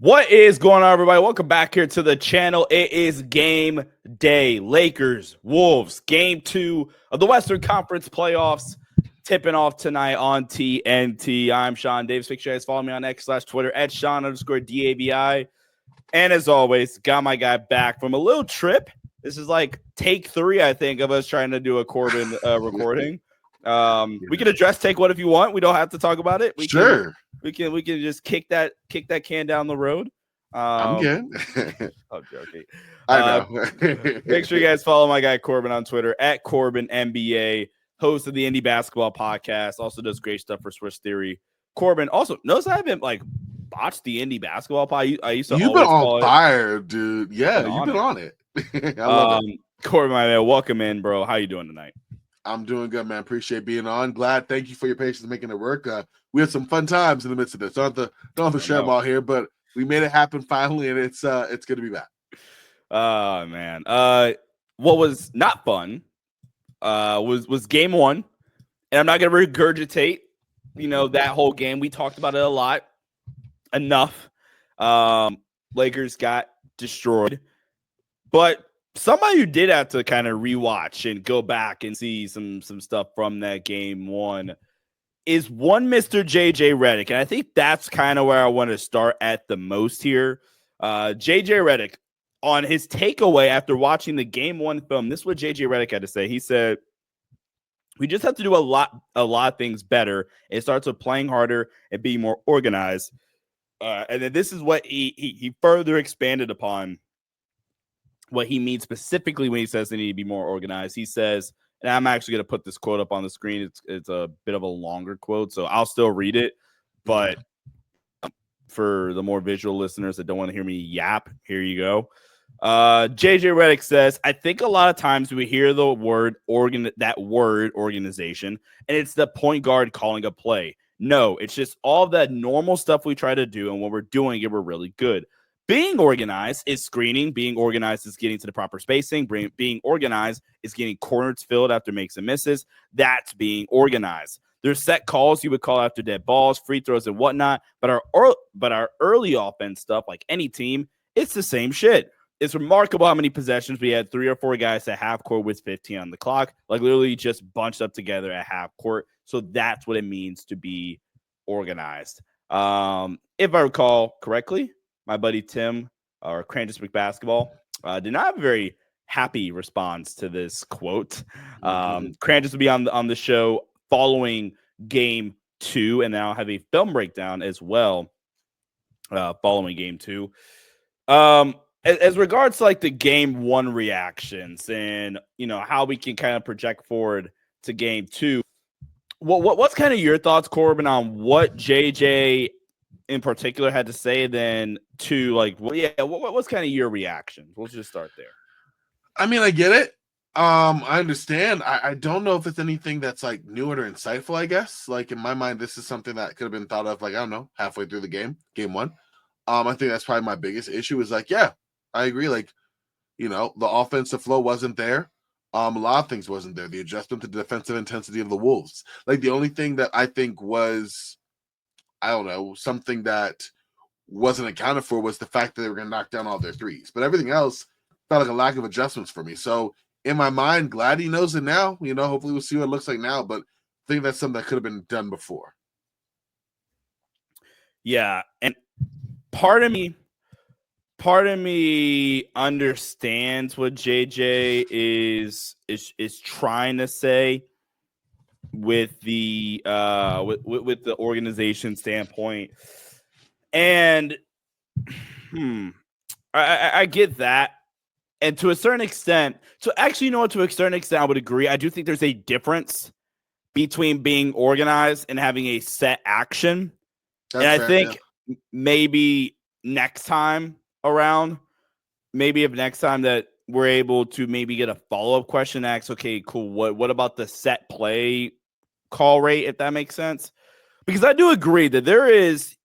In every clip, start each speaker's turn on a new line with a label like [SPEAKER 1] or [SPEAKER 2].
[SPEAKER 1] What is going on, everybody? Welcome back here to the channel. It is game day. Lakers, Wolves, game 2 of the Western Conference playoffs tipping off tonight on TNT. I'm Sean Davis. Make sure you guys follow me on X/Twitter at Sean_DABI. And as always, got my guy back from a little trip. This is like take 3, I think, of us trying to do a Corban recording. We can address take what if you want. We don't have to talk about it. We can just kick that can down the road.
[SPEAKER 2] I'm good.
[SPEAKER 1] I'm joking.
[SPEAKER 2] I know.
[SPEAKER 1] Make sure you guys follow my guy Corban on Twitter at Corban NBA, host of the Indie Basketball Podcast. Also does great stuff for Swiss Theory. Corban also notice I haven't botched the Indie Basketball Pod. I used to.
[SPEAKER 2] You've been on fire, dude. Yeah, you've been on it. I love it.
[SPEAKER 1] Corban, my man, welcome in, bro. How you doing tonight?
[SPEAKER 2] I'm doing good, man. Appreciate being on. Glad. Thank you for your patience making it work. We had some fun times in the midst of this. Don't have to share them all here, but we made it happen finally, and it's good to be back.
[SPEAKER 1] Oh man. What was not fun was game 1, and I'm not gonna regurgitate, that whole game. We talked about it a lot. Enough. Lakers got destroyed, but somebody who did have to kind of rewatch and go back and see some stuff from that game 1 is one Mr. JJ Redick. And I think that's kind of where I want to start at the most here. JJ Redick, on his takeaway after watching the game 1 film, this is what JJ Redick had to say. He said, we just have to do a lot of things better. It starts with playing harder and being more organized. And then this is what he further expanded upon what he means specifically when he says they need to be more organized. He says, and I'm actually going to put this quote up on the screen. It's a bit of a longer quote, so I'll still read it. But for the more visual listeners that don't want to hear me yap, here you go. JJ Redick says, I think a lot of times we hear the word organization, and it's the point guard calling a play. No, it's just all that normal stuff we try to do, and when we're doing it, we're really good. Being organized is screening. Being organized is getting to the proper spacing. Being organized is getting corners filled after makes and misses. That's being organized. There's set calls you would call after dead balls, free throws, and whatnot. But our early offense stuff, like any team, it's the same shit. It's remarkable how many possessions we had 3 or 4 guys at half court with 15 on the clock, like literally just bunched up together at half court. So that's what it means to be organized. If I recall correctly, my buddy Tim, or Crantis McBasketball, did not have a very happy response to this quote. Crantis will be on the show following game 2, and then I'll have a film breakdown as well following game 2. As regards to the game 1 reactions and how we can kind of project forward to game 2, what's kind of your thoughts, Corban, on what JJ in particular had to say, then to what's kind of your reaction? We'll just start there.
[SPEAKER 2] I mean, I get it. I understand. I don't know if it's anything that's new or insightful, I guess. In my mind, this is something that could have been thought of, I don't know, halfway through the game 1. I think that's probably my biggest issue is yeah, I agree. The offensive flow wasn't there. A lot of things wasn't there. The adjustment to the defensive intensity of the Wolves. The only thing that I think was, I don't know, something that wasn't accounted for was the fact that they were going to knock down all their threes. But everything else felt like a lack of adjustments for me. So in my mind, glad he knows it now. Hopefully we'll see what it looks like now. But I think that's something that could have been done before.
[SPEAKER 1] Yeah, and part of me understands what JJ is trying to say with the with the organization standpoint, and I get that, and to a certain extent. So actually, to a certain extent, I would agree. I do think there's a difference between being organized and having a set action. That's and I think maybe next time around, if next time that we're able to maybe get a follow-up question asked, okay, cool, what about the set play call rate, if that makes sense? Because I do agree that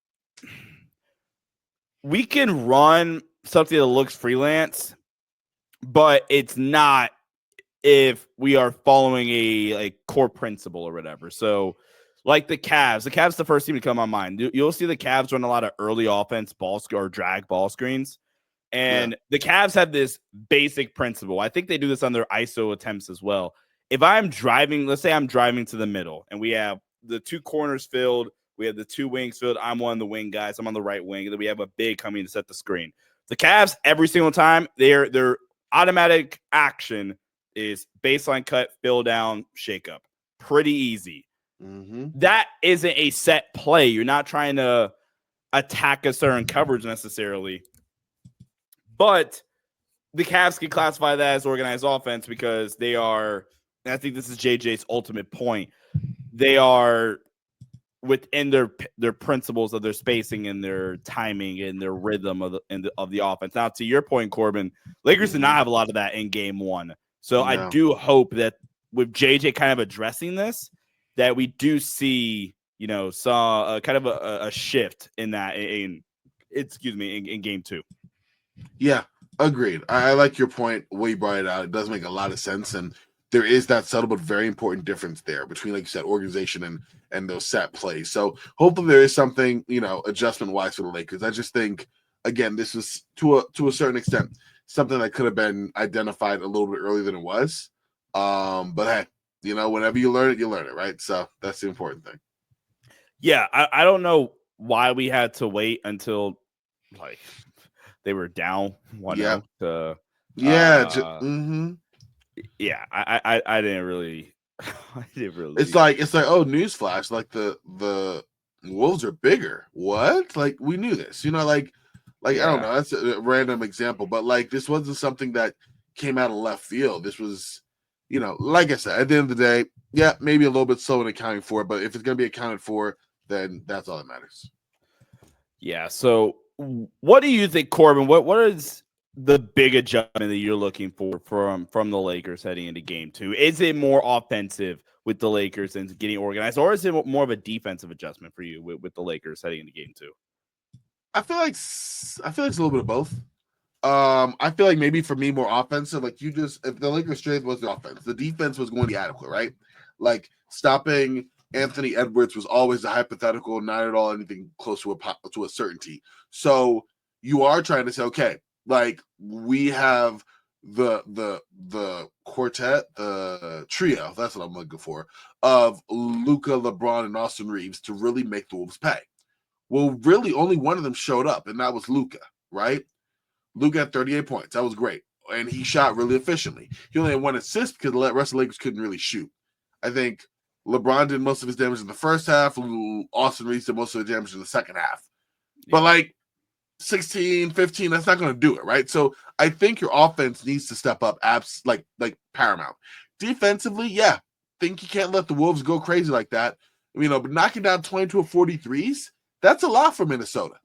[SPEAKER 1] we can run something that looks freelance, but it's not if we are following a core principle or whatever. So like the Cavs. The Cavs, the first team to come on mind. You'll see the Cavs run a lot of early offense or drag ball screens. And the Cavs have this basic principle. I think they do this on their ISO attempts as well. If I'm driving, let's say I'm driving to the middle and we have the two corners filled, we have the two wings filled. I'm one of the wing guys. I'm on the right wing. And then we have a big coming to set the screen. The Cavs, every single time, their automatic action is baseline cut, fill down, shake up. Pretty easy.
[SPEAKER 2] Mm-hmm.
[SPEAKER 1] That isn't a set play. You're not trying to attack a certain coverage necessarily. But the Cavs can classify that as organized offense because they are, and I think this is JJ's ultimate point, they are within their principles of their spacing and their timing and their rhythm of the offense. Now, to your point, Corban, Lakers did not have a lot of that in game one. So I do hope that with JJ kind of addressing this, that we do see, some kind of a shift in that in game two.
[SPEAKER 2] Yeah, agreed. I like your point. The way you brought it out, it does make a lot of sense. And there is that subtle but very important difference there between, like you said, organization and those set plays. So hopefully there is something, adjustment-wise for the Lakers. I just think, again, this is to a certain extent something that could have been identified a little bit earlier than it was. But hey, whenever you learn it, right? So that's the important thing.
[SPEAKER 1] Yeah, I don't know why we had to wait until they were down 1-0 to yeah, I didn't really
[SPEAKER 2] It's like oh, newsflash, like the Wolves are bigger. What? Like we knew this. I don't know, that's a random example, but like this wasn't something that came out of left field. This was, like I said, at the end of the day, maybe a little bit slow in accounting for it, but if it's going to be accounted for, then that's all that matters.
[SPEAKER 1] Yeah. So what do you think, Corban? What is the big adjustment that you're looking for from the Lakers heading into game two? Is it more offensive with the Lakers and getting organized, or is it more of a defensive adjustment for you with the Lakers heading into game two?
[SPEAKER 2] I feel like it's a little bit of both. I feel like maybe for me more offensive. Like if the Lakers' strength was the offense, the defense was going to be adequate, right? Like stopping Anthony Edwards was always a hypothetical, not at all anything close to a certainty. So you are trying to say, okay, like we have the quartet, the trio, that's what I'm looking for, of Luka, LeBron, and Austin Reeves to really make the Wolves pay. Well, really only one of them showed up, and that was Luka, right? Luka had 38 points. That was great. And he shot really efficiently. He only had one assist because the rest of the Lakers couldn't really shoot. I think LeBron did most of his damage in the first half. Austin Reeves did most of the damage in the second half. But like 16, 15, that's not going to do it, right? So I think your offense needs to step up like paramount. Defensively, think you can't let the Wolves go crazy like that. But knocking down 22 of 43s, that's a lot for Minnesota.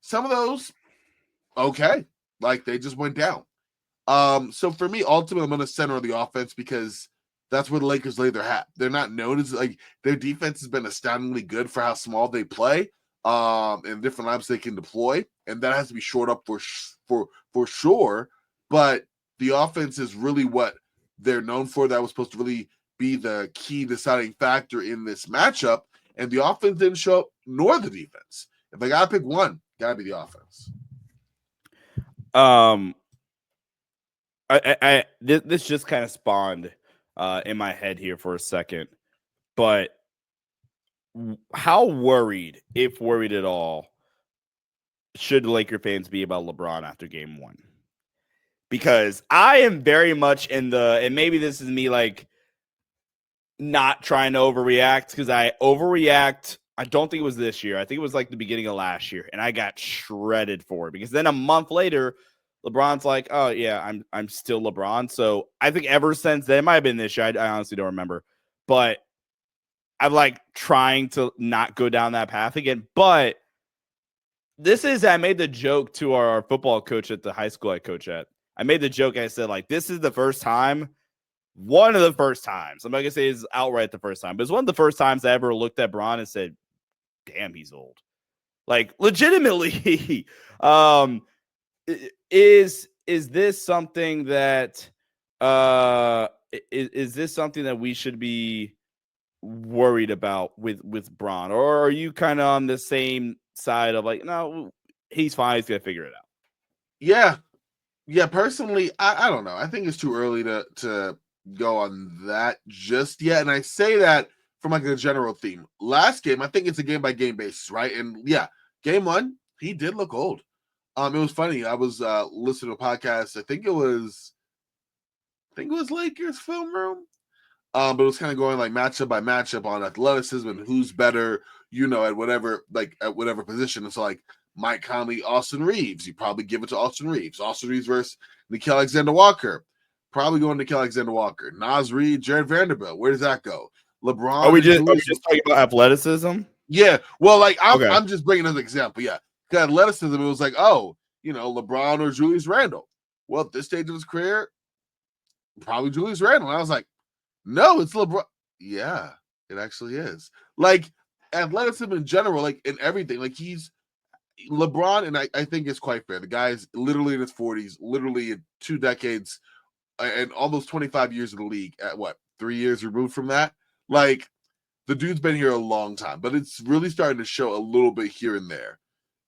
[SPEAKER 2] Some of those, okay, like they just went down. So for me, ultimately, I'm going to center on the offense because that's where the Lakers lay their hat. They're not known as like their defense has been astoundingly good for how small they play, and different lineups they can deploy, and that has to be shored up for sure. But the offense is really what they're known for. That was supposed to really be the key deciding factor in this matchup, and the offense didn't show up, nor the defense. If I gotta pick one, gotta be the offense.
[SPEAKER 1] This just kind of spawned in my head here for a second, but how worried, if worried at all, should Laker fans be about LeBron after game one? Because I am very much and maybe this is me like not trying to overreact because I overreact. I don't think it was this year. I think it was like the beginning of last year, and I got shredded for it because then a month later, LeBron's like, "Oh yeah, I'm still LeBron." So I think ever since then, it might have been this year. I honestly don't remember, but I'm like trying to not go down that path again. But I made the joke to our football coach at the high school I coach at. I made the joke. I said like, this is the first time. One of the first times. I'm not going to say it's outright the first time, but it's one of the first times I ever looked at Bron and said, damn, he's old. Like, legitimately. Is this something that is this something that we should be worried about with Bron, or are you kind of on the same side of like, no, he's fine, he's gonna figure it out?
[SPEAKER 2] Yeah. Personally, I don't know. I think it's too early to go on that just yet. And I say that from like a general theme. Last game, I think it's a game by game basis, right? And yeah, game one, he did look old. It was funny. I was listening to a podcast. I think it was Lakers film room. But it was kind of going like matchup by matchup on athleticism and who's better, at whatever position. And so like Mike Conley, Austin Reeves, you probably give it to Austin Reeves. Austin Reeves versus Nickeil Alexander-Walker, probably going to Nickeil Alexander-Walker. Nas Reed, Jared Vanderbilt, where does that go? LeBron.
[SPEAKER 1] Are we just talking about athleticism?
[SPEAKER 2] Yeah, well, like
[SPEAKER 1] Okay.
[SPEAKER 2] I'm just bringing an example. Yeah, because athleticism, it was like, oh, LeBron or Julius Randle. Well, at this stage of his career, probably Julius Randle. And I was like, no, it's LeBron. Yeah, it actually is. Like athleticism in general, like in everything. Like he's LeBron, and I think it's quite fair. The guy's literally in his 40s, literally in 2 decades and almost 25 years in the league at 3 years removed from that. Like the dude's been here a long time, but it's really starting to show a little bit here and there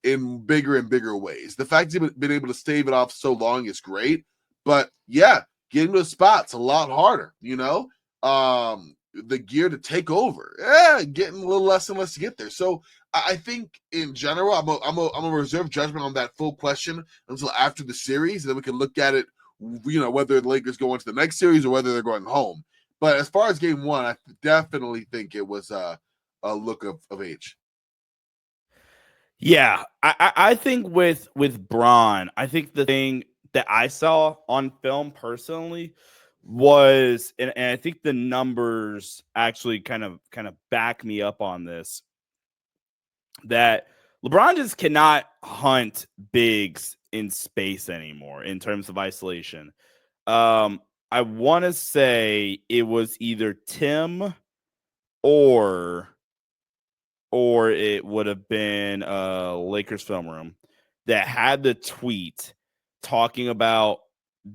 [SPEAKER 2] in bigger and bigger ways. The fact he's been able to stave it off so long is great, but yeah, getting to the spot's a lot harder, the gear to take over, getting a little less and less to get there. So I think in general, I'm a reserve judgment on that full question until after the series, and then we can look at it, whether the Lakers go into the next series or whether they're going home. But as far as game one, I definitely think it was a look of age.
[SPEAKER 1] Yeah, I think with Bron, I think the thing that I saw on film personally was, and I think the numbers actually kind of back me up on this, that LeBron just cannot hunt bigs in space anymore in terms of isolation. I want to say it was either Tim or it would have been Lakers film room that had the tweet talking about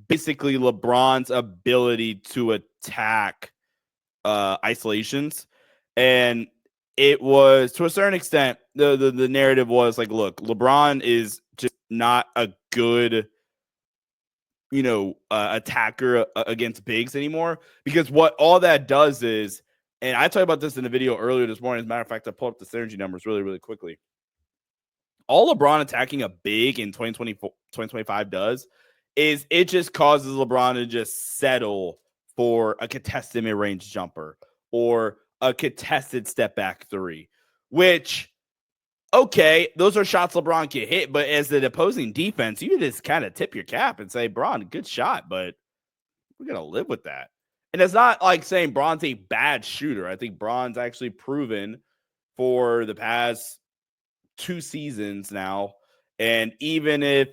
[SPEAKER 1] basically LeBron's ability to attack isolations. And it was, to a certain extent, the narrative was like, look, LeBron is just not a good attacker against bigs anymore, because what all that does is, and I talked about this in a video earlier this morning. As a matter of fact, I pulled up the synergy numbers really, really quickly. All LeBron attacking a big in 2025 does is it just causes LeBron to just settle for a contested mid-range jumper or a contested step back three, which, okay, those are shots LeBron can hit, but as an opposing defense, you just kind of tip your cap and say, Bron, good shot, but we're going to live with that. And it's not like saying Bron's a bad shooter. I think Bron's actually proven for the past 2 seasons now, and even if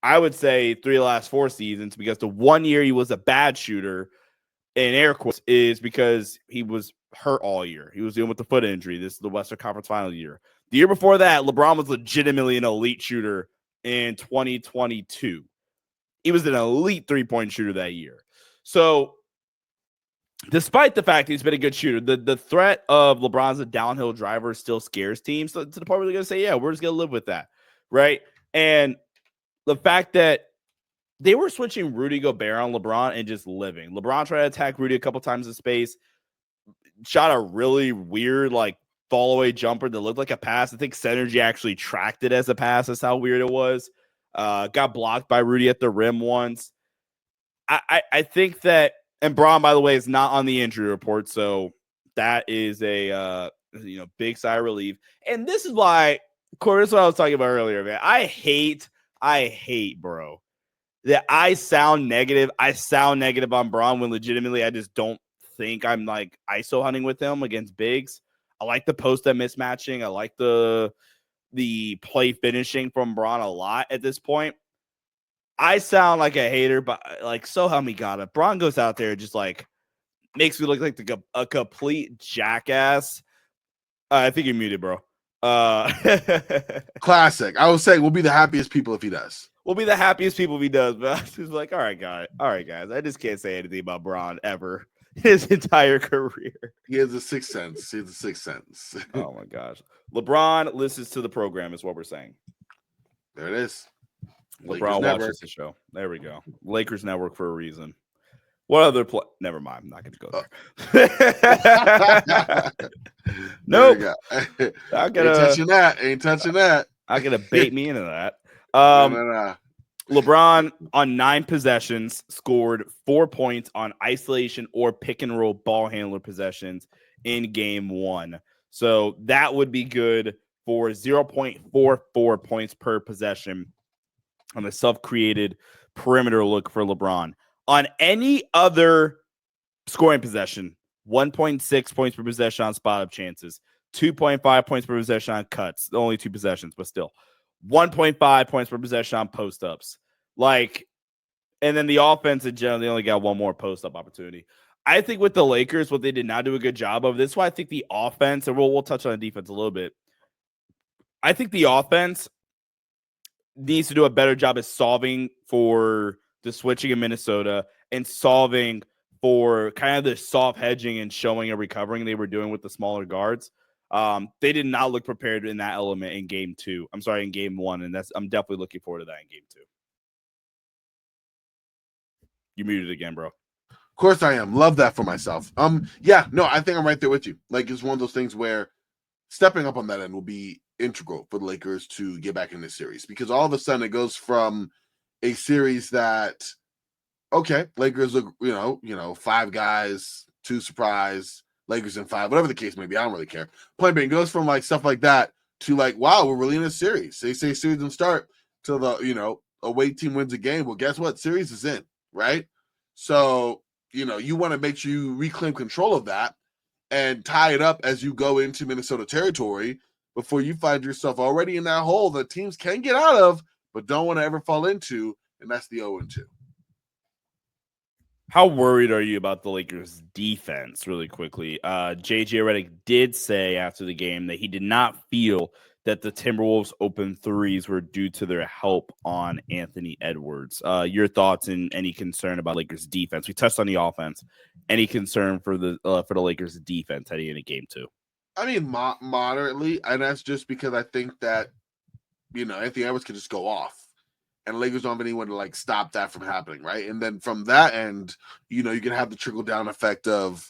[SPEAKER 1] I would say 3 of the last 4 seasons, because the 1 year he was a bad shooter, in air quotes, is because he was hurt all year. He was dealing with the foot injury. This is the Western Conference Final year. The year before that, LeBron was legitimately an elite shooter in 2022. He was an elite 3-point shooter that year. So despite the fact he's been a good shooter, the threat of LeBron's a downhill driver still scares teams, to the point where they're going to say, yeah, we're just going to live with that, right? And the fact that they were switching Rudy Gobert on LeBron and just living. LeBron tried to attack Rudy a couple times in space, shot a really weird, like, fall away jumper that looked like a pass. I think Synergy actually tracked it as a pass. That's how weird it was. Got blocked by Rudy at the rim once. I think that, and Bron, by the way, is not on the injury report, so that is a big sigh of relief. And this is why, Corey, this is what I was talking about earlier, man. I hate, bro, that I sound negative. I sound negative on Bron when legitimately I just don't think I'm like ISO hunting with him against bigs. I like the post-up mismatching. I like the play finishing from Bron a lot at this point. I sound like a hater, but like, so help me God, if Bron goes out there and just like makes me look like a complete jackass. I think you're muted, bro.
[SPEAKER 2] Classic. I would say we'll be the happiest people if he does.
[SPEAKER 1] We'll be the happiest people if he does, but I was just like, all right, guys. I just can't say anything about Bron ever. his entire career.
[SPEAKER 2] He has a sixth sense. He has a sixth sense.
[SPEAKER 1] Oh my gosh. LeBron listens to the program is what we're saying.
[SPEAKER 2] There it is.
[SPEAKER 1] LeBron watches the show. There we go. Lakers Network for a reason. What other play? Never mind. I'm not going to go there. Nope.
[SPEAKER 2] Ain't touching that. Ain't touching that.
[SPEAKER 1] I'm going to bait me into that.
[SPEAKER 2] No.
[SPEAKER 1] LeBron on 9 possessions scored 4 points on isolation or pick and roll ball handler possessions in game 1. So that would be good for 0.44 points per possession on a self-created perimeter look for LeBron. On any other scoring possession, 1.6 points per possession on spot-up chances, 2.5 points per possession on cuts, only 2 possessions, but still, 1.5 points per possession on post-ups. And then the offense in general, they only got 1 more post-up opportunity. I think with the Lakers, what they did not do a good job of, this is why I think the offense, and we'll touch on the defense a little bit. I think the offense needs to do a better job of solving for the switching in Minnesota and solving for kind of the soft hedging and showing and recovering they were doing with the smaller guards. They did not look prepared in that element in game 1. And I'm definitely looking forward to that in game 2. You muted again, bro.
[SPEAKER 2] Of course I am. Love that for myself. Yeah, no, I think I'm right there with you. It's one of those things where stepping up on that end will be integral for the Lakers to get back in this series, because all of a sudden it goes from a series that, okay, Lakers look, 5 guys, 2 surprise, Lakers in 5, whatever the case may be. I don't really care. Point being, goes from stuff like that to wow, we're really in a series. They say series and start till the, away team wins a game. Well, guess what? Series is in, right? So, you want to make sure you reclaim control of that and tie it up as you go into Minnesota territory before you find yourself already in that hole that teams can get out of, but don't want to ever fall into, and that's the 0-2.
[SPEAKER 1] How worried are you about the Lakers' defense, really quickly? JJ Redick did say after the game that he did not feel that the Timberwolves' open threes were due to their help on Anthony Edwards. Your thoughts and any concern about Lakers' defense? We touched on the offense. Any concern for the Lakers' defense heading into game 2?
[SPEAKER 2] I mean, moderately, and that's just because I think that, Anthony Edwards could just go off, and Lakers don't have anyone to stop that from happening, right? And then from that end, you can have the trickle down effect of,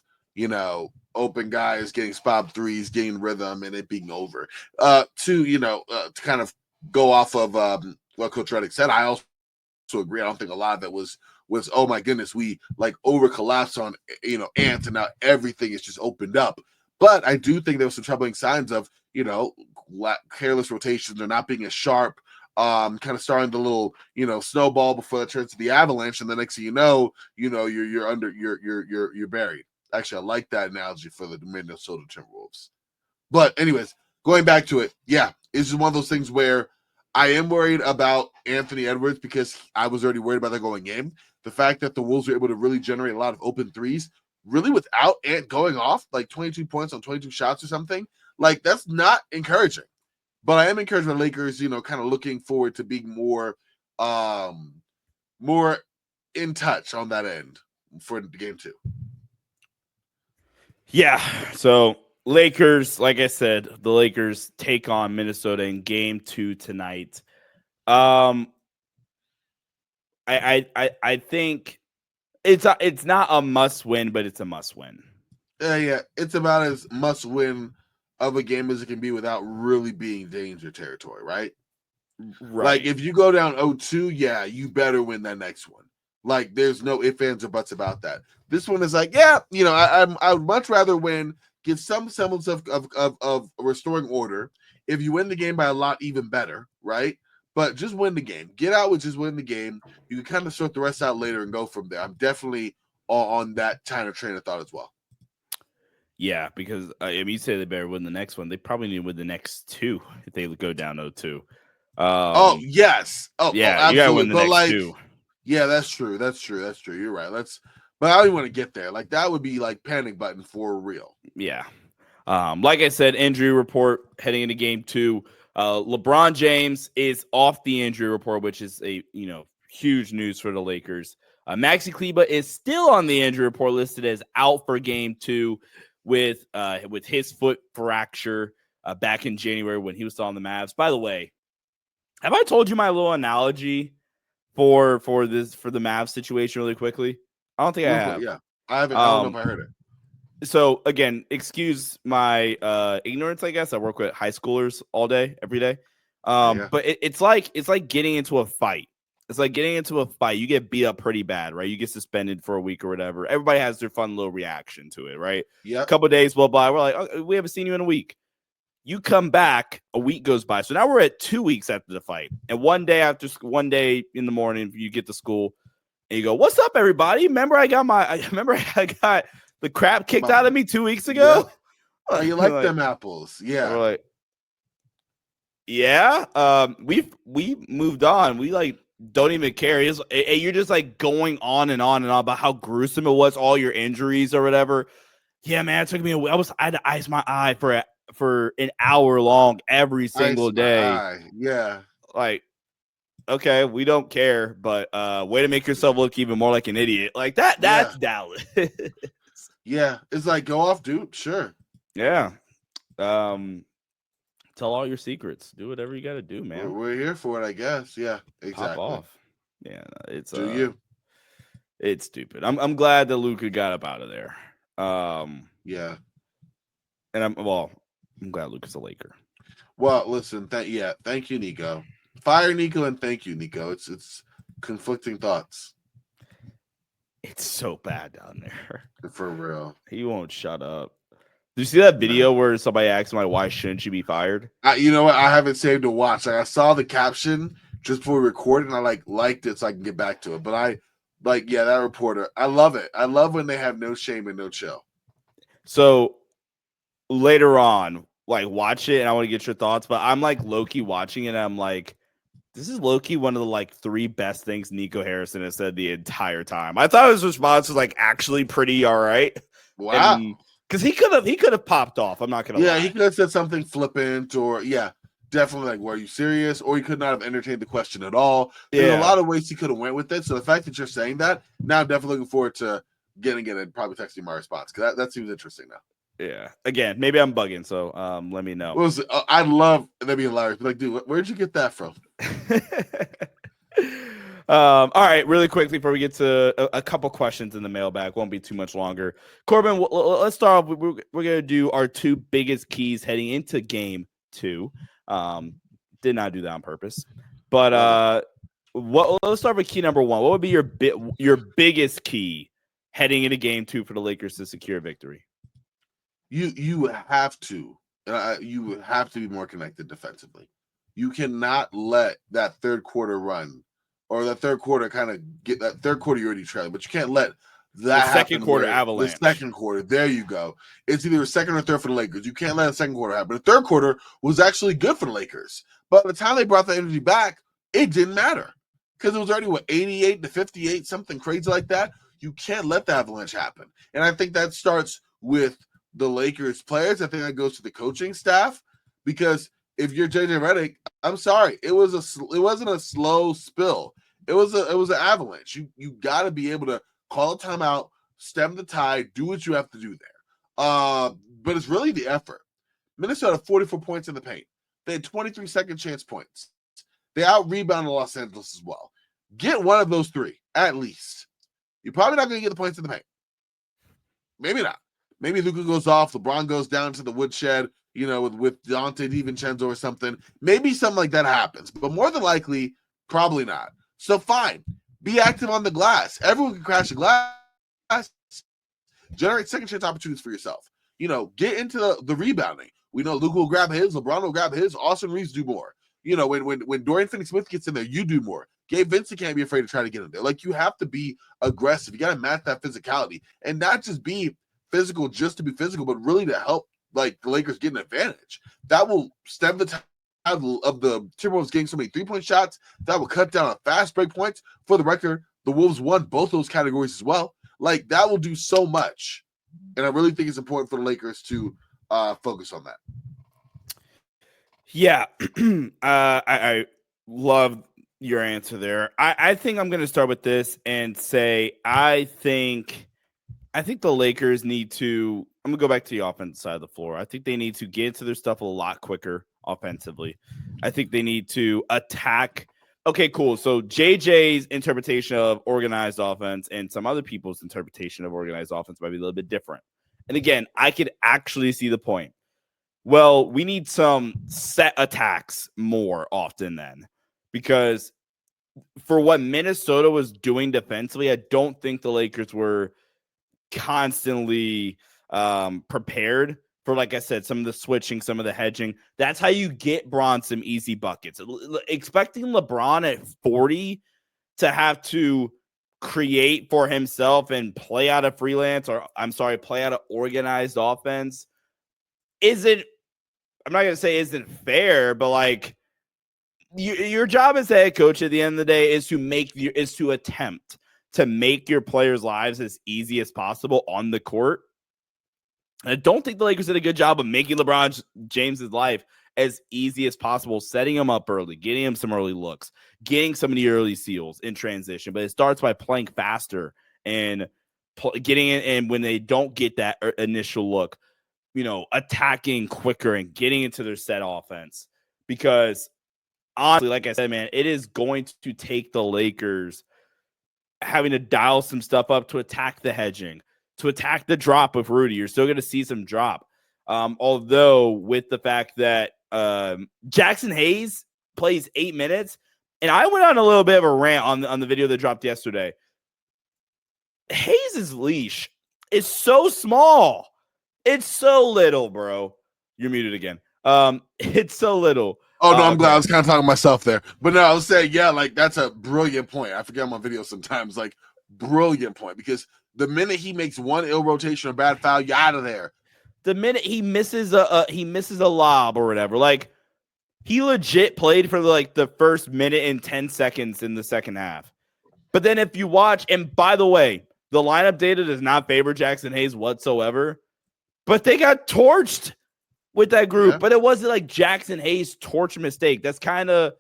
[SPEAKER 2] open guys getting spot threes, getting rhythm, and it being over. To kind of go off of what Coach Redick said, I also agree. I don't think a lot of it was oh my goodness, we over collapsed on Ant, and now everything is just opened up. But I do think there was some troubling signs of careless rotations or not being as sharp. Kind of starting the little snowball before it turns to the avalanche, and the next thing you're under, you're buried. Actually, I like that analogy for the Minnesota Timberwolves. But anyways, going back to it, yeah, it's just one of those things where I am worried about Anthony Edwards because I was already worried about that going game. The fact that the Wolves were able to really generate a lot of open threes, really without Ant going off 22 points on 22 shots or something, that's not encouraging. But I am encouraged by Lakers, kind of looking forward to being more in touch on that end for game 2.
[SPEAKER 1] Yeah. So Lakers, like I said, the Lakers take on Minnesota in game 2 tonight. I think it's not a must win, but it's a must win.
[SPEAKER 2] Yeah, it's about as must win of a game as it can be without really being danger territory, right?
[SPEAKER 1] Right.
[SPEAKER 2] If you go down 0-2, yeah, you better win that next one. There's no ifs, ands, or buts about that. This one is I would much rather win, give some semblance of restoring order. If you win the game by a lot, even better, right? But just win the game. Get out with just win the game. You can kind of sort the rest out later and go from there. I'm definitely on that kind of train of thought as well.
[SPEAKER 1] Yeah, because you say they better win the next one. They probably need to win the next 2 if they go down 0-2.
[SPEAKER 2] Yes.
[SPEAKER 1] Yeah, you gotta win the next 2.
[SPEAKER 2] Yeah, that's true. You're right. But I don't want to get there. That would be panic button for real.
[SPEAKER 1] Yeah. Like I said, injury report heading into game 2. LeBron James is off the injury report, which is a huge news for the Lakers. Maxi Kleba is still on the injury report, listed as out for game 2 with his foot fracture back in January when he was still on the Mavs. By the way, have I told you my little analogy for the Mavs situation really quickly? I don't think I have.
[SPEAKER 2] Yeah, I haven't. I don't know if I heard it.
[SPEAKER 1] So again, excuse my ignorance, I guess. I work with high schoolers all day, every day. But it's like getting into a fight. It's like getting into a fight. You get beat up pretty bad, right? You get suspended for a week or whatever. Everybody has their fun little reaction to it, right?
[SPEAKER 2] Yeah.
[SPEAKER 1] A couple of days go by. We're like, oh, we haven't seen you in a week. You come back, a week goes by. So now we're at 2 weeks after the fight. And one day in the morning, you get to school and you go, "What's up, everybody? Remember I got the crap kicked out of me 2 weeks ago."
[SPEAKER 2] Yeah. Oh, you like them apples? Yeah.
[SPEAKER 1] We're like, yeah. We moved on. We like don't even care. You're just like going on and on and on about how gruesome it was, all your injuries or whatever. Yeah, man, it took me a while. I had to ice my eye for an hour long every single day.
[SPEAKER 2] Yeah.
[SPEAKER 1] Like, okay, we don't care, but way to make yourself look even more like an idiot. Like that's Dallas.
[SPEAKER 2] Yeah. It's like, go off, dude. Sure.
[SPEAKER 1] Yeah. Tell all your secrets. Do whatever you got to do, man.
[SPEAKER 2] We're here for it, I guess. Yeah, exactly.
[SPEAKER 1] Pop off. Yeah, it's It's stupid. I'm glad that Luka got up out of there.
[SPEAKER 2] Yeah.
[SPEAKER 1] And I'm glad Luka's a Laker.
[SPEAKER 2] Well, listen, thank you, Nico. Fire Nico and thank you, Nico. It's conflicting thoughts.
[SPEAKER 1] It's so bad down there.
[SPEAKER 2] For real.
[SPEAKER 1] He won't shut up. Did you see that video where somebody asked him, why shouldn't she be fired?
[SPEAKER 2] You know what? I haven't saved to watch. Like, I saw the caption just before we recorded, and I liked it so I can get back to it. But that reporter, I love it. I love when they have no shame and no chill.
[SPEAKER 1] So later on, watch it, and I want to get your thoughts. But I'm low-key watching it, and I'm like, this is low-key one of the 3 best things Nico Harrison has said the entire time. I thought his response was actually pretty all right.
[SPEAKER 2] Wow.
[SPEAKER 1] Because he could have popped off. I'm not gonna lie.
[SPEAKER 2] Yeah, he could have said something flippant, or definitely were you serious? Or he could not have entertained the question at all. There's a lot of ways he could have went with it. So the fact that you're saying that, now I'm definitely looking forward to getting it and probably texting my response, because that seems interesting now.
[SPEAKER 1] Yeah. Again, maybe I'm bugging, so let me know.
[SPEAKER 2] I'd love that'd be hilarious. But dude, where'd you get that from?
[SPEAKER 1] All right, really quickly before we get to a couple questions in the mailbag, won't be too much longer. Corban, let's start off. We're going to do our 2 biggest keys heading into game 2. Did not do that on purpose, but let's start with key number 1. What would be your biggest key heading into game 2 for the Lakers to secure victory?
[SPEAKER 2] You have to be more connected defensively. You cannot let that third quarter run, or that third quarter kind of get that third quarter you're already trailing, but you can't let that happen.
[SPEAKER 1] Second quarter avalanche.
[SPEAKER 2] The second quarter, there you go. It's either a second or third for the Lakers. You can't let the second quarter happen. The third quarter was actually good for the Lakers, but by the time they brought the energy back, it didn't matter because it was already 88-58, something crazy like that. You can't let the avalanche happen, and I think that starts with the Lakers players. I think that goes to the coaching staff, because if you're JJ Redick, I'm sorry, it wasn't a slow spill. It was an avalanche. You got to be able to call a timeout, stem the tide, do what you have to do there. But it's really the effort. Minnesota 44 points in the paint. They had 23 second chance points. They out-rebounded Los Angeles as well. Get one of those 3, at least. You're probably not going to get the points in the paint. Maybe not. Maybe Luka goes off, LeBron goes down to the woodshed, with Dante DiVincenzo or something. Maybe something like that happens, but more than likely, probably not. So fine, be active on the glass. Everyone can crash the glass. Generate second chance opportunities for yourself. Get into the rebounding. We know Luka will grab his, LeBron will grab his, Austin Reeves do more. When Dorian Finney-Smith gets in there, you do more. Gabe Vincent can't be afraid to try to get in there. You have to be aggressive. You got to match that physicality and not just be physical just to be physical, but really to help the Lakers get an advantage. That will stem the tide of the Timberwolves getting so many 3-point shots. That will cut down on fast break points. For the record, the Wolves won both those categories as well. That will do so much. And I really think it's important for the Lakers to focus on that.
[SPEAKER 1] Yeah. I love your answer there. I think I'm going to start with this and say I think the Lakers need to. I'm going to go back to the offensive side of the floor. I think they need to get into their stuff a lot quicker offensively. I think they need to attack. Okay, cool. So JJ's interpretation of organized offense and some other people's interpretation of organized offense might be a little bit different. And again, I could actually see the point. Well, we need some set attacks more often then, because for what Minnesota was doing defensively, I don't think the Lakers were constantly prepared for, like I said, some of the switching, some of the hedging. That's how you get Bron some easy buckets. Expecting LeBron at 40 to have to create for himself and play out of play out of organized offense isn't, I'm not going to say isn't fair, but like your job as a head coach at the end of the day is to attempt to make your players' lives as easy as possible on the court. And I don't think the Lakers did a good job of making LeBron James's life as easy as possible, setting him up early, getting him some early looks, getting some of the early seals in transition. But it starts by playing faster and getting it. And when they don't get that initial look, attacking quicker and getting into their set offense. Because honestly, like I said, man, it is going to take the Lakers having to dial some stuff up to attack the hedging, to attack the drop of Rudy. You're still going to see some drop. Although with the fact that Jackson Hayes plays 8 minutes, and I went on a little bit of a rant on the video that dropped yesterday. Hayes' leash is so small. It's so little, bro. You're muted again. It's so little.
[SPEAKER 2] Oh, no, I'm glad. I was kind of talking to myself there. But no, I was saying, yeah, like that's a brilliant point. I forget my video sometimes. Like, brilliant point. Because the minute he makes one ill rotation or bad foul, you're out of there.
[SPEAKER 1] The minute he misses a lob or whatever, like he legit played for like the first minute and 10 seconds in the second half. But then if you watch, and by the way, the lineup data does not favor Jackson Hayes whatsoever, but they got torched with that group. Yeah. But it wasn't like Jackson Hayes' torch mistake. That's kind of,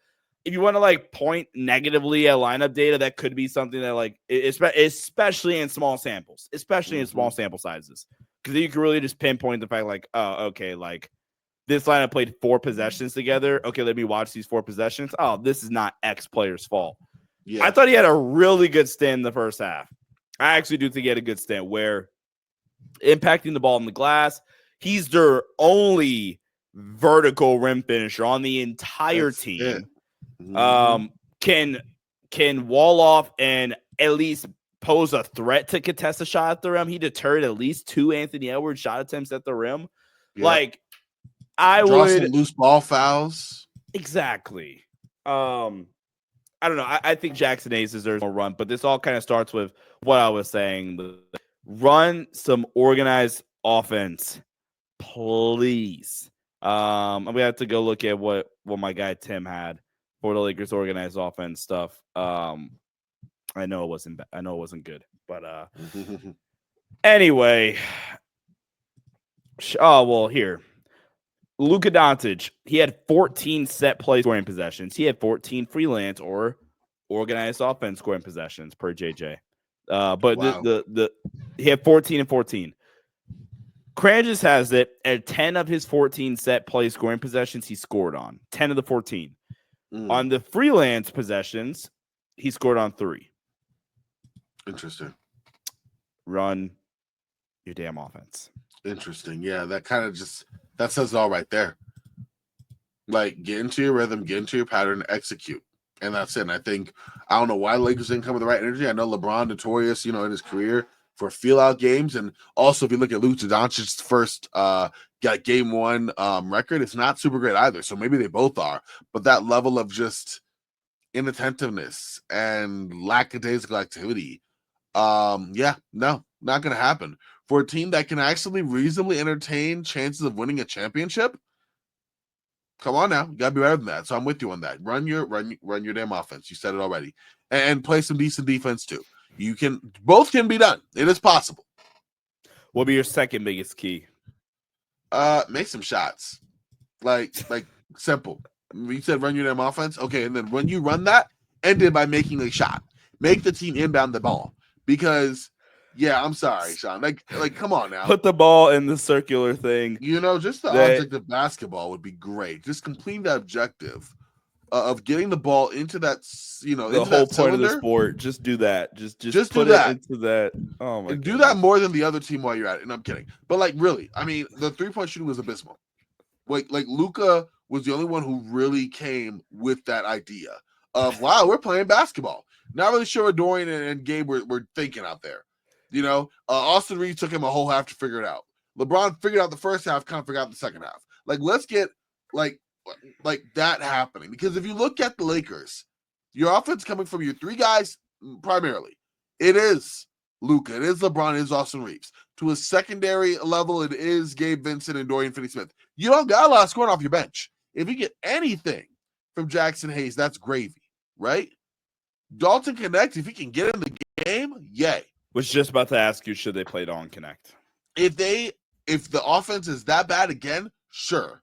[SPEAKER 1] if you want to like point negatively at lineup data, that could be something that like, especially in small samples, in small sample sizes. Because you can really just pinpoint the fact like, oh, okay, like this lineup played 4 possessions together. Okay, let me watch these 4 possessions. Oh, this is not X player's fault. Yeah. I thought he had a really good stint in the first half. I actually do think he had a good stint where impacting the ball in the glass, he's their only vertical rim finisher on the entire team. Can wall off and at least pose a threat to contest a shot at the rim. He deterred at least 2 Anthony Edwards shot attempts at the rim. Yeah. Like I
[SPEAKER 2] Draw
[SPEAKER 1] would
[SPEAKER 2] some loose ball fouls.
[SPEAKER 1] Exactly. I don't know. I think Jackson Hayes deserves a run, but this all kind of starts with what I was saying. Run some organized offense, please. I'm gonna have to go look at what my guy Tim had for the Lakers organized offense stuff. I know it wasn't good, but anyway. Oh well, here. Luka Doncic, he had 14 set play scoring possessions. He had 14 freelance or organized offense scoring possessions per JJ. But wow. He had 14 and 14. Kranjis has it at 10 of his 14 set play scoring possessions he scored on. 10 of the 14. On the freelance possessions, he scored on 3.
[SPEAKER 2] Interesting.
[SPEAKER 1] Run your damn offense.
[SPEAKER 2] Interesting. Yeah, that kind of that says it all right there. Like, get into your rhythm, get into your pattern, execute. And that's it. And I don't know why the Lakers didn't come with the right energy. I know LeBron notorious, in his career for feel-out games. And also, if you look at Luka Doncic's first game 1 record, it's not super great either. So maybe they both are. But that level of just inattentiveness and lackadaisical activity, not going to happen. For a team that can actually reasonably entertain chances of winning a championship, come on now, you gotta be better than that. So I'm with you on that. Run your damn offense. You said it already, and play some decent defense too. Both can be done. It is possible.
[SPEAKER 1] What'll be your second biggest key?
[SPEAKER 2] Make some shots. Like simple. You said run your damn offense, okay, and then when you run that, ended by making a shot. Make the team inbound the ball. Because, yeah, I'm sorry, Sean. Like, come on now.
[SPEAKER 1] Put the ball in the circular thing.
[SPEAKER 2] Just the object of basketball would be great. Just complete the objective of getting the ball into that, the into
[SPEAKER 1] whole
[SPEAKER 2] that
[SPEAKER 1] point of the
[SPEAKER 2] cylinder.
[SPEAKER 1] sport. Just do that. Just
[SPEAKER 2] do
[SPEAKER 1] put
[SPEAKER 2] that.
[SPEAKER 1] it into that. Oh my god.
[SPEAKER 2] Do that more than the other team while you're at it. And I'm kidding. But like really, I mean, the 3-point shooting was abysmal. Like Luka was the only one who really came with that idea of wow, we're playing basketball. Not really sure what Dorian and Gabe were thinking out there. Austin Reeves took him a whole half to figure it out. LeBron figured out the first half, kind of figured out the second half. Like, let's get like that happening. Because if you look at the Lakers, your offense coming from your 3 guys primarily. It is Luka, it is LeBron, it is Austin Reeves. To a secondary level, it is Gabe Vincent and Dorian Finney-Smith. You don't got a lot of scoring off your bench. If you get anything from Jackson Hayes, that's gravy, right? Dalton Knecht, if he can get in the game, yay.
[SPEAKER 1] Was just about to ask you, should they play Dalton Knecht?
[SPEAKER 2] If the offense is that bad again, sure.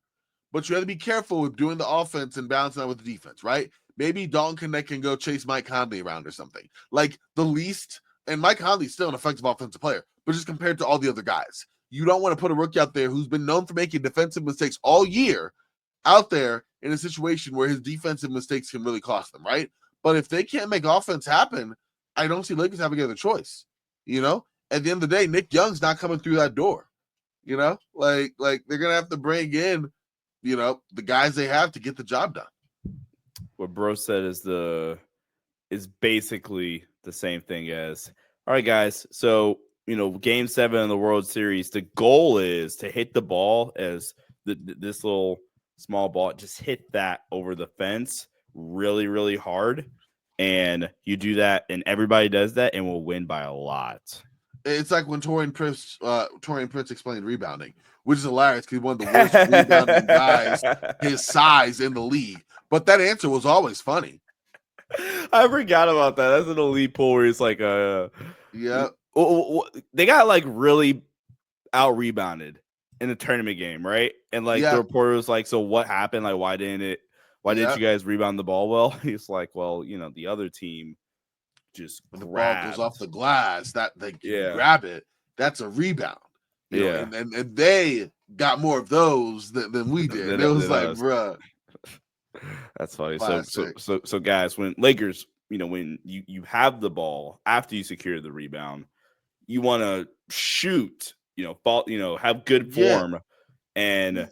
[SPEAKER 2] But you have to be careful with doing the offense and balancing out with the defense, right? Maybe Dalton Knecht can go chase Mike Conley around or something. Like the least, and Mike Conley's still an effective offensive player, but just compared to all the other guys. You don't want to put a rookie out there who's been known for making defensive mistakes all year out there in a situation where his defensive mistakes can really cost them, right? But if they can't make offense happen, I don't see Lakers having other choice. At the end of the day, Nick Young's not coming through that door. Like they're gonna have to bring in, the guys they have to get the job done.
[SPEAKER 1] What Bro said is basically the same thing as, all right, guys. So Game 7 of the World Series, the goal is to hit the ball as this little small ball, just hit that over the fence really, really hard. And you do that, and everybody does that, and we'll win by a lot.
[SPEAKER 2] It's like when Torian Prince explained rebounding, which is hilarious because he's one of the worst rebounding guys his size in the league. But that answer was always funny.
[SPEAKER 1] I forgot about that. That's an elite pool where it's like
[SPEAKER 2] yeah.
[SPEAKER 1] They got like really out rebounded in the tournament game, right? And like the reporter was like, "So what happened? Like, why didn't you guys rebound the ball well?" He's like, "Well, the other team just
[SPEAKER 2] when the ball goes off the glass, that they grab it. That's a rebound." And they got more of those than we did. It was like, bruh.
[SPEAKER 1] That's funny. So guys, when Lakers, when you have the ball after you secure the rebound, you want to shoot, have good form and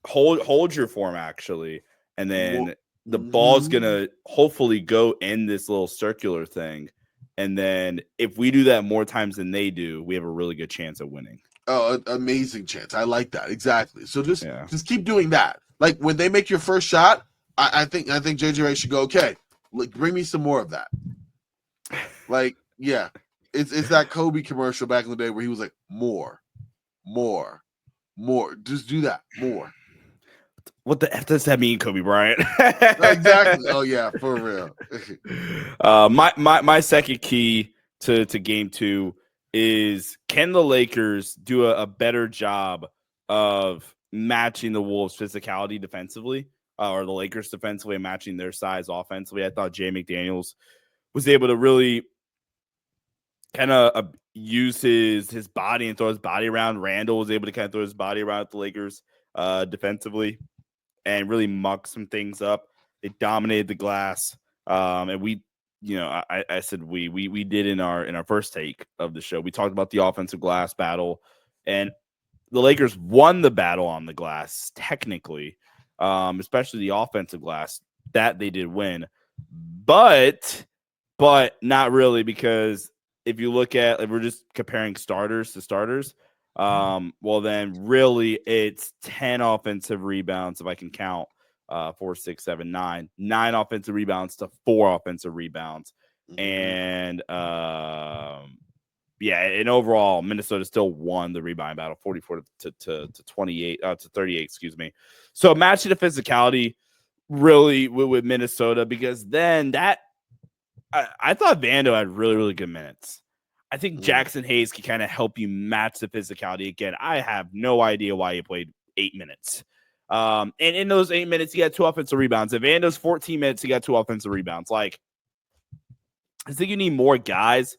[SPEAKER 1] hold your form actually, and then the ball's gonna hopefully go in this little circular thing, and then if we do that more times than they do, we have a really good chance of winning.
[SPEAKER 2] Oh, amazing chance! I like that exactly. So just keep doing that. Like when they make your first shot, I think JJ Ray should go, okay, like bring me some more of that. Like, yeah, it's that Kobe commercial back in the day where he was like, more. Just do that, more.
[SPEAKER 1] What the F does that mean, Kobe Bryant?
[SPEAKER 2] Exactly. Oh yeah, for real.
[SPEAKER 1] My second key to Game 2 is, can the Lakers do a better job of matching the Wolves' physicality defensively, or the Lakers defensively and matching their size offensively? I thought Jay McDaniels was able to really kind of use his body and throw his body around. Randall was able to kind of throw his body around at the Lakers defensively and really muck some things up. They dominated the glass. And we, I said we did in our first take of the show. We talked about the offensive glass battle, and the Lakers won the battle on the glass technically, especially the offensive glass. That they did win, but not really, because if you look at, if we're just comparing starters to starters, well then really it's 10 offensive rebounds if I can count. 4, 6, 7, 9 offensive rebounds to 4 offensive rebounds. And and overall Minnesota still won the rebound battle 44 to 28 to 38, excuse me. So matching the physicality really with Minnesota, because then I thought Vando had really, really good minutes. I think Jackson Hayes can kind of help you match the physicality again. I have no idea why he played 8 minutes. And in those 8 minutes, he got 2 offensive rebounds. If Vando's 14 minutes, he got 2 offensive rebounds. Like, I think you need more guys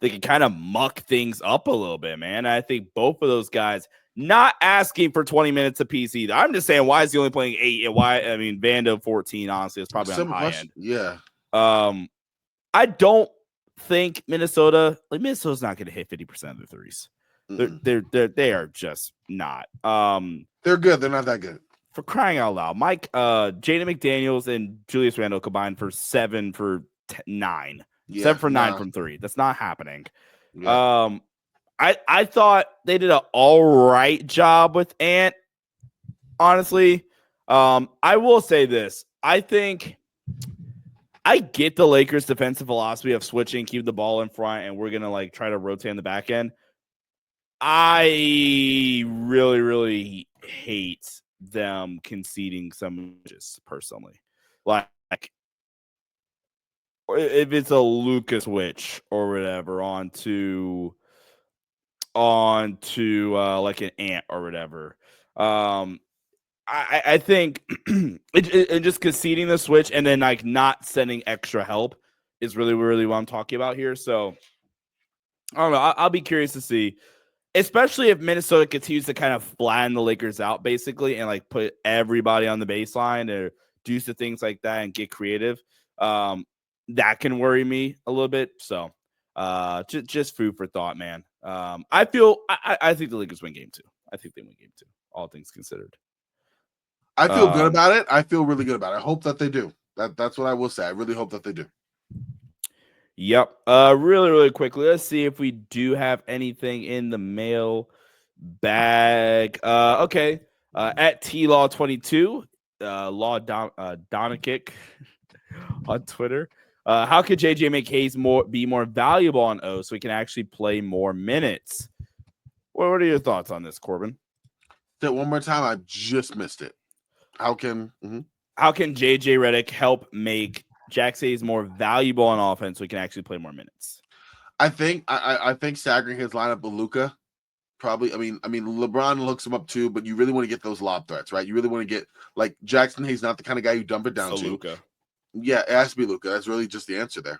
[SPEAKER 1] that can kind of muck things up a little bit, man. I think both of those guys, not asking for 20 minutes apiece either. I'm just saying, why is he only playing 8? And why? I mean, Vando 14, honestly, is probably on the high end.
[SPEAKER 2] Yeah.
[SPEAKER 1] I don't think Minnesota's not going to hit 50% of their threes. They are just not.
[SPEAKER 2] They're good. They're not that good.
[SPEAKER 1] For crying out loud, Jaden McDaniels and Julius Randle combined for 7 for 9. Yeah, 7 for 9 from 3. That's not happening. Yeah. I thought they did an all right job with Ant. Honestly, I will say this. I think I get the Lakers' defensive philosophy of switching, keep the ball in front, and we're gonna try to rotate in the back end. I really, really hate them conceding some just personally. Like if it's a Lucas switch or whatever onto like an Ant or whatever. I think it just conceding the switch and then not sending extra help is really, really what I'm talking about here. So I don't know. I'll be curious to see, especially if Minnesota continues to kind of flatten the Lakers out basically and put everybody on the baseline or do some things like that and get creative. That can worry me a little bit. So just food for thought, man. I think the Lakers win game 2. I think they win game 2, all things considered.
[SPEAKER 2] I feel good about it. I feel really good about it. I hope that they do. That's what I will say. I really hope that they do.
[SPEAKER 1] Yep. Really, really quickly, let's see if we do have anything in the mail bag. Okay. At TLaw22, Law Donakick on Twitter. How could JJ make Hayes be more valuable on O so he can actually play more minutes? What are your thoughts on this, Corbin?
[SPEAKER 2] Say it one more time. I just missed it. How can
[SPEAKER 1] JJ Redick help make Jax Hayes more valuable on offense so he can actually play more minutes?
[SPEAKER 2] I think staggering his lineup with Luka probably. I mean, LeBron looks him up too, but you really want to get those lob threats, right? You really want to get Jackson Hayes, not the kind of guy you dump it down to.
[SPEAKER 1] Luka.
[SPEAKER 2] Yeah, it has to be Luka. That's really just the answer there.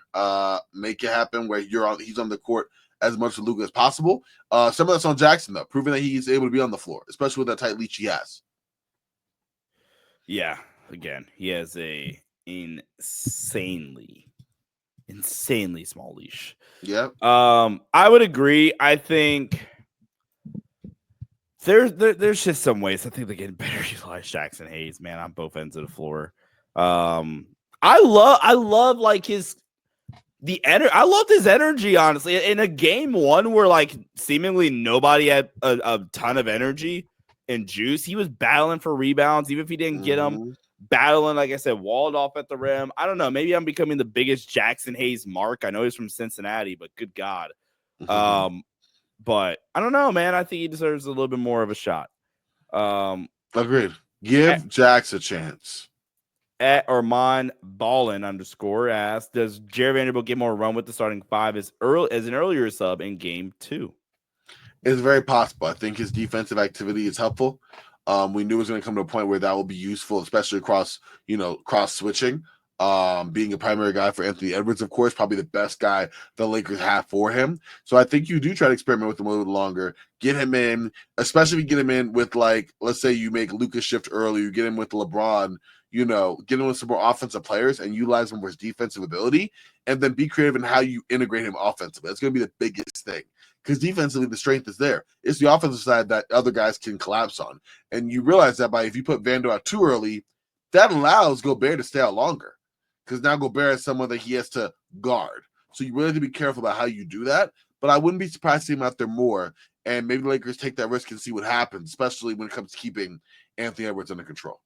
[SPEAKER 2] Make it happen where he's on the court as much with Luka as possible. Some of that's on Jackson though, proving that he's able to be on the floor, especially with that tight leash he has.
[SPEAKER 1] Yeah, again, he has a insanely small leash.
[SPEAKER 2] Yeah.
[SPEAKER 1] I would agree. I think there's just some ways I think they can better utilize Jackson Hayes, man, on both ends of the floor. I love I loved his energy, honestly. In a game 1 where seemingly nobody had a ton of energy and juice, he was battling for rebounds, even if he didn't get them. Battling, like I said, walled off at the rim. I don't know. Maybe I'm becoming the biggest Jackson Hayes mark. I know he's from Cincinnati, but good God. But I don't know, man. I think he deserves a little bit more of a shot.
[SPEAKER 2] Agreed. Give Jax a chance.
[SPEAKER 1] At Armand Ballin _ asks, does Jared Vanderbilt get more run with the starting 5 as an earlier sub in game 2?
[SPEAKER 2] It's very possible. I think his defensive activity is helpful. We knew it was going to come to a point where that will be useful, especially cross switching. Being a primary guy for Anthony Edwards, of course, probably the best guy the Lakers have for him. So I think you do try to experiment with him a little longer. Get him in, especially if you get him in with let's say you make Lucas shift early, you get him with LeBron, get him with some more offensive players and utilize him for his defensive ability, and then be creative in how you integrate him offensively. That's going to be the biggest thing. Because defensively, the strength is there. It's the offensive side that other guys can collapse on. And you realize that if you put Vando out too early, that allows Gobert to stay out longer. Because now Gobert is someone that he has to guard. So you really have to be careful about how you do that. But I wouldn't be surprised to see him out there more. And maybe the Lakers take that risk and see what happens, especially when it comes to keeping Anthony Edwards under control.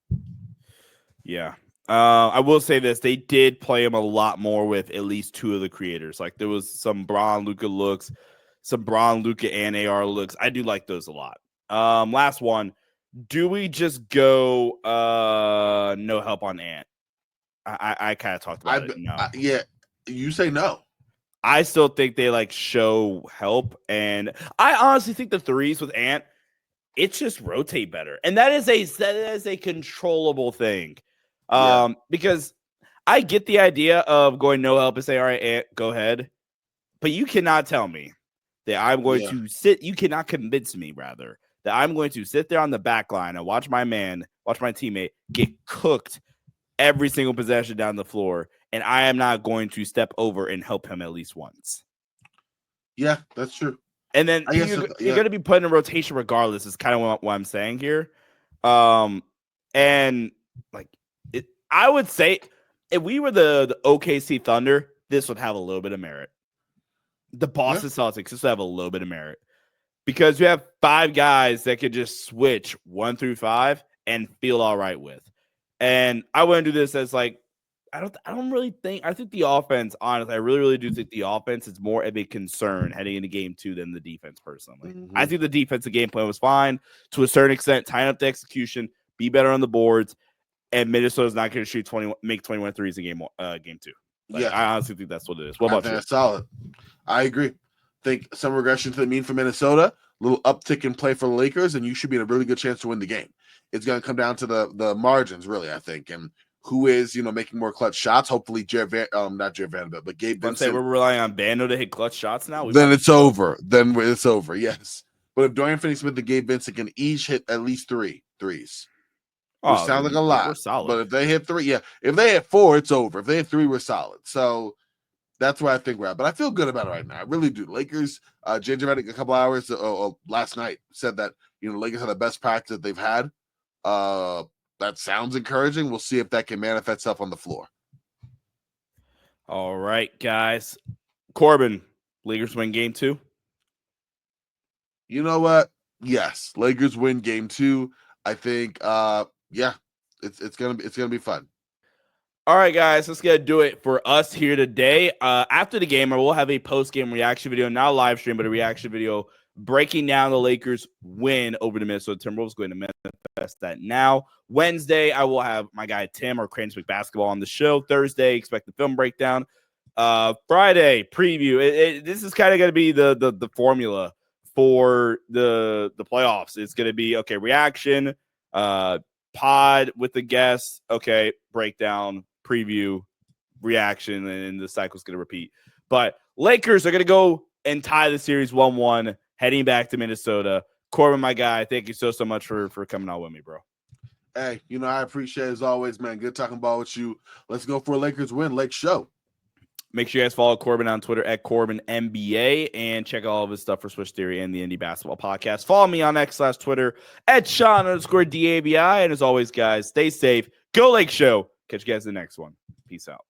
[SPEAKER 1] Yeah. I will say this. They did play him a lot more with at least 2 of the creators. There was some Bron Luka looks, some Bron Luka and AR looks. I do like those a lot. Last one. Do we just go no help on Ant? I kind of talked about it. No.
[SPEAKER 2] Yeah, you say no.
[SPEAKER 1] I still think they show help, and I honestly think the threes with Ant, it's just rotate better, and that is a controllable thing. Because I get the idea of going no help and say, all right, Ant, go ahead. But you cannot tell me that I'm going to sit. You cannot convince me, rather, that I'm going to sit there on the back line and watch my teammate get cooked every single possession down the floor, and I am not going to step over and help him at least once.
[SPEAKER 2] Yeah, that's true.
[SPEAKER 1] And then you're going to be put in a rotation regardless, is kind of what I'm saying here. And like I would say if we were the OKC Thunder, this would have a little bit of merit. The Boston Celtics, this would have a little bit of merit because you have 5 guys that could just switch 1 through 5 and feel all right with. And I wouldn't do this as like, I think the offense, honestly, I really do think the offense is more of a concern heading into game 2 than the defense, personally. Mm-hmm. I think the defensive game plan was fine to a certain extent, tying up the execution, be better on the boards, and Minnesota's not going to make 21 threes in game 2. Like, I honestly think that's what it is. What about you?
[SPEAKER 2] That's solid. I agree. Think some regression to the mean for Minnesota, a little uptick in play for the Lakers, and you should be in a really good chance to win the game. It's going to come down to the margins, really, I think, and who is, making more clutch shots. Hopefully, not Jared Vanderbilt, but Gabe Vincent.
[SPEAKER 1] Say we're relying on Bando to hit clutch shots now?
[SPEAKER 2] Then it's over. Yes. But if Dorian Finney-Smith and Gabe Vincent can each hit at least 3 threes, which sounds like a lot.
[SPEAKER 1] We're solid.
[SPEAKER 2] But if they hit 3, if they hit 4, it's over. If they hit 3, we're solid. So that's where I think we're at. But I feel good about it right now. I really do. Lakers, Ginger Redick a couple hours last night said that, Lakers had the best practice that they've had. That sounds encouraging. We'll see if that can manifest itself on the floor.
[SPEAKER 1] All right, guys. Corban, Lakers win game 2.
[SPEAKER 2] You know what? Yes, Lakers win game 2. I think, it's gonna be fun.
[SPEAKER 1] All right, guys, let's get to do it for us here today. After the game, we'll have a post-game reaction video, not a live stream, but a reaction video breaking down the Lakers win over the Minnesota Timberwolves. Going to manifest that now. Wednesday, I will have my guy Tim or Cranes Week Basketball on the show. Thursday, expect the film breakdown. Friday, preview. This is kind of going to be the formula for the playoffs. It's going to be, okay, reaction, pod with the guests, okay, breakdown, preview, reaction, and the cycle's going to repeat. But Lakers are going to go and tie the series 1-1, heading back to Minnesota. Corban, my guy, thank you so much for coming out with me, bro.
[SPEAKER 2] Hey, I appreciate it as always, man. Good talking ball with you. Let's go for a Lakers win. Lake Show.
[SPEAKER 1] Make sure you guys follow Corban on Twitter at CorbanNBA and check out all of his stuff for Switch Theory and the Indie Basketball Podcast. Follow me on X/Twitter at Sean_DABI. And as always, guys, stay safe. Go Lake Show. Catch you guys in the next one. Peace out.